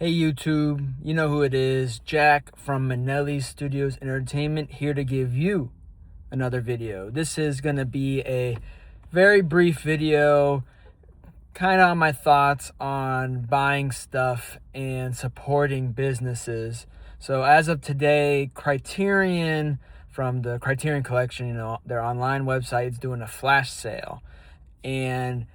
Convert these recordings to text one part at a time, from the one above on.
Hey YouTube, you know who it is, Jack from Minnelli Studios Entertainment, here to give you another video. This is going to be a very brief video, kind of on my thoughts on buying stuff and supporting businesses. So as of today, Criterion, from the Criterion Collection, their online website is doing a flash sale. And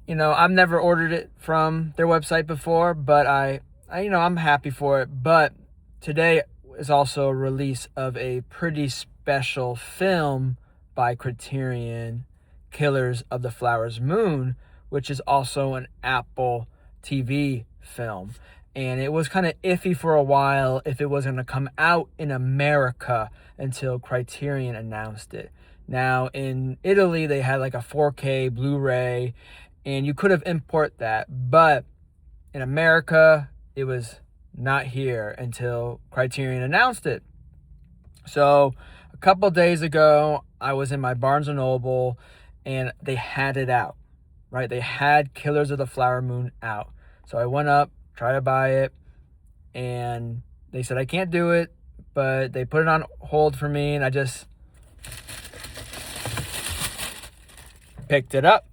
I've never ordered it from their website before, but I'm happy for it. But today is also a release of a pretty special film by Criterion, Killers of the Flower Moon, which is also an Apple TV film. And it was kind of iffy for a while if it was going to come out in America until Criterion announced it. Now, in Italy, they had like a 4K Blu-ray, and you could have import that, but in America, it was not here until Criterion announced it. So a couple days ago, I was in my Barnes & Noble, and they had it out, right? They had Killers of the Flower Moon out. So I went up, tried to buy it, and they said I can't do it, but they put it on hold for me, and I just picked it up.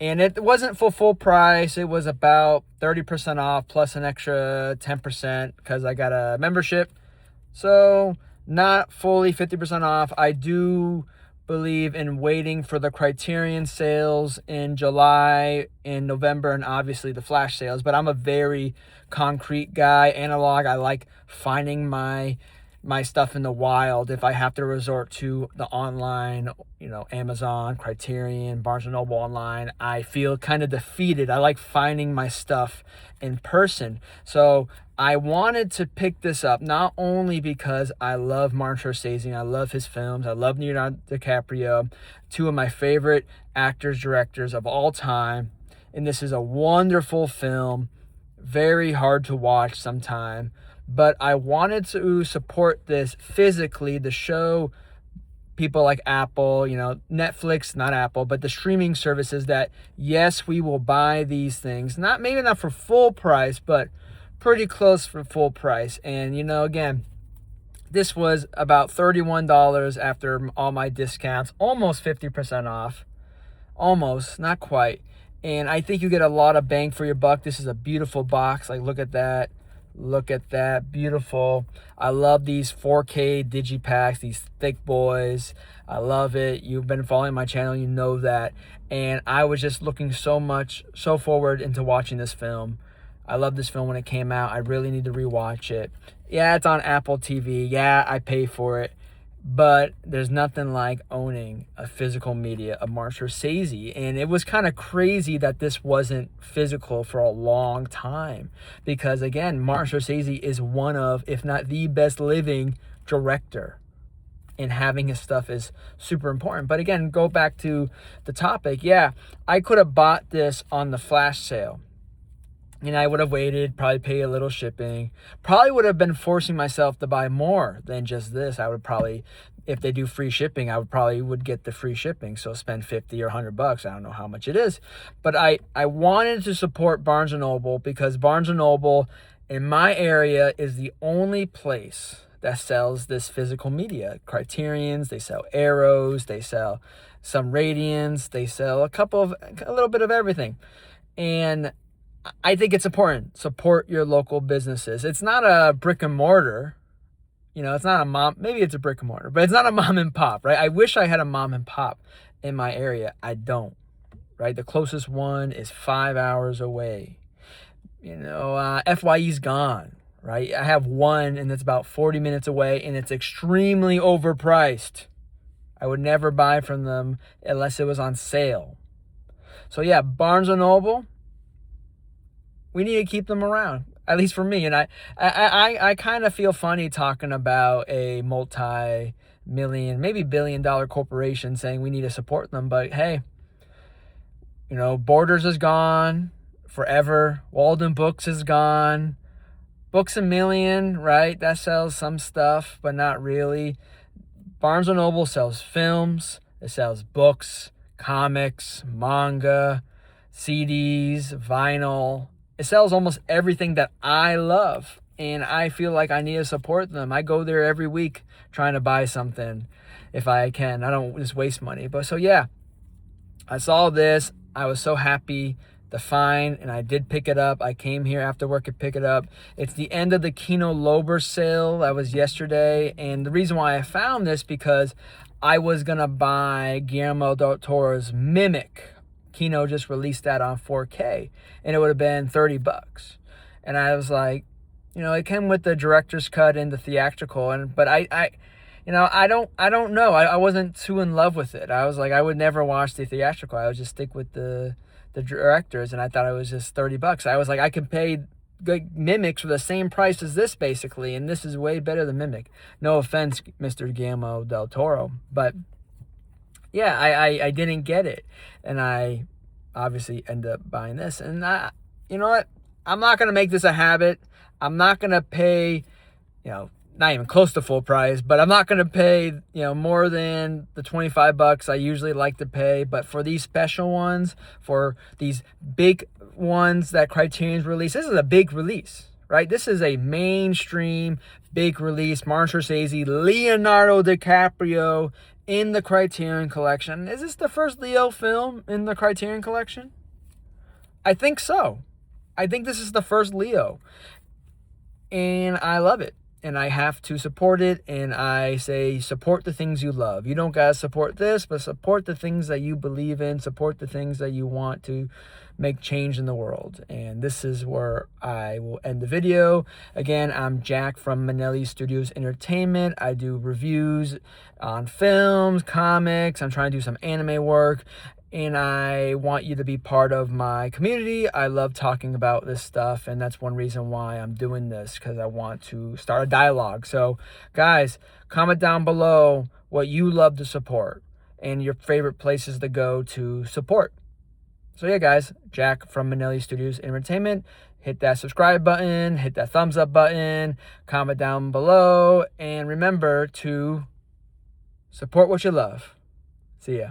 And it wasn't full price. It was about 30% off plus an extra 10% because I got a membership. So not fully 50% off. I do believe in waiting for the Criterion sales in July, in November, and obviously the flash sales. But I'm a very concrete guy, analog. I like finding my stuff in the wild. If I have to resort to the online, Amazon, Criterion, Barnes & Noble online, I feel kind of defeated. I like finding my stuff in person. So I wanted to pick this up, not only because I love Martin Scorsese, I love his films, I love Leonardo DiCaprio, two of my favorite actors, directors of all time. And this is a wonderful film, very hard to watch sometime. But I wanted to support this physically, to show people like Apple, Netflix, not Apple, but the streaming services that, yes, we will buy these things. Maybe not for full price, but pretty close for full price. And, again, this was about $31 after all my discounts, almost 50% off. Almost, not quite. And I think you get a lot of bang for your buck. This is a beautiful box. Like, look at that. Look at that, beautiful. I love these 4K digipacks, these thick boys. I love it. You've been following my channel, you know that. And I was just looking so forward into watching this film. I love this film when it came out. I really need to rewatch it. Yeah, it's on Apple TV. Yeah, I pay for it. But there's nothing like owning a physical media of Martin Scorsese. And it was kind of crazy that this wasn't physical for a long time. Because, again, Martin Scorsese is one of, if not the best living director. And having his stuff is super important. But, again, go back to the topic. Yeah, I could have bought this on the flash sale. And I would have waited, probably pay a little shipping. Probably would have been forcing myself to buy more than just this. I would probably, if they do free shipping, I would get the free shipping. So spend 50 or $100. I don't know how much it is. But I wanted to support Barnes & Noble because Barnes & Noble in my area is the only place that sells this physical media. Criterions, they sell Arrows, they sell some Radians, they sell a little bit of everything. And I think it's important. Support your local businesses. It's not a brick and mortar. It's not a mom. Maybe it's a brick and mortar, but it's not a mom and pop, right? I wish I had a mom and pop in my area. I don't, right? The closest one is 5 hours away. FYE's gone, right? I have one, and it's about 40 minutes away, and it's extremely overpriced. I would never buy from them unless it was on sale. So yeah, Barnes & Noble, we need to keep them around, at least for me. And I kind of feel funny talking about a multi-million, maybe billion-dollar corporation saying we need to support them. But hey, Borders is gone forever. Walden Books is gone. Books A Million, right? That sells some stuff, but not really. Barnes & Noble sells films. It sells books, comics, manga, CDs, vinyl. it sells almost everything that I love. And I feel like I need to support them. I go there every week trying to buy something if I can. I don't just waste money. But so yeah, I saw this. I was so happy to find, and I did pick it up. I came here after work to pick it up. It's the end of the Kino Lorber sale. That was yesterday. And the reason why I found this, because I was going to buy Guillermo del Toro's Mimic. Kino just released that on 4K, and it would have been $30. And I was like, it came with the director's cut and the theatrical, but I don't know. I wasn't too in love with it. I was like, I would never watch the theatrical. I would just stick with the directors, and I thought it was just $30. I was like, I could pay good Mimics for the same price as this, basically, and this is way better than Mimic. No offense, Mr. Guillermo del Toro, but yeah, I didn't get it, and I obviously ended up buying this. And you know what? I'm not gonna make this a habit. I'm not gonna pay, not even close to full price, but I'm not gonna pay, more than the $25 I usually like to pay. But for these special ones, for these big ones that Criterion's release, this is a big release, right? This is a mainstream big release. Martin Scorsese, Leonardo DiCaprio in the Criterion Collection. Is this the first Leo film in the Criterion Collection? I think so. I think this is the first Leo. And I love it. And I have to support it. And I say, support the things you love. You don't gotta support this, but support the things that you believe in. Support the things that you want to make change in the world. And this is where I will end the video. Again, I'm Jack from Minnelli Studios Entertainment. I do reviews on films, comics. I'm trying to do some anime work. And I want you to be part of my community. I love talking about this stuff, and that's one reason why I'm doing this, because I want to start a dialogue. So, guys, comment down below what you love to support and your favorite places to go to support. So, yeah, guys, Jack from Minnelli Studios Entertainment. Hit that subscribe button, hit that thumbs up button, comment down below, and remember to support what you love. See ya.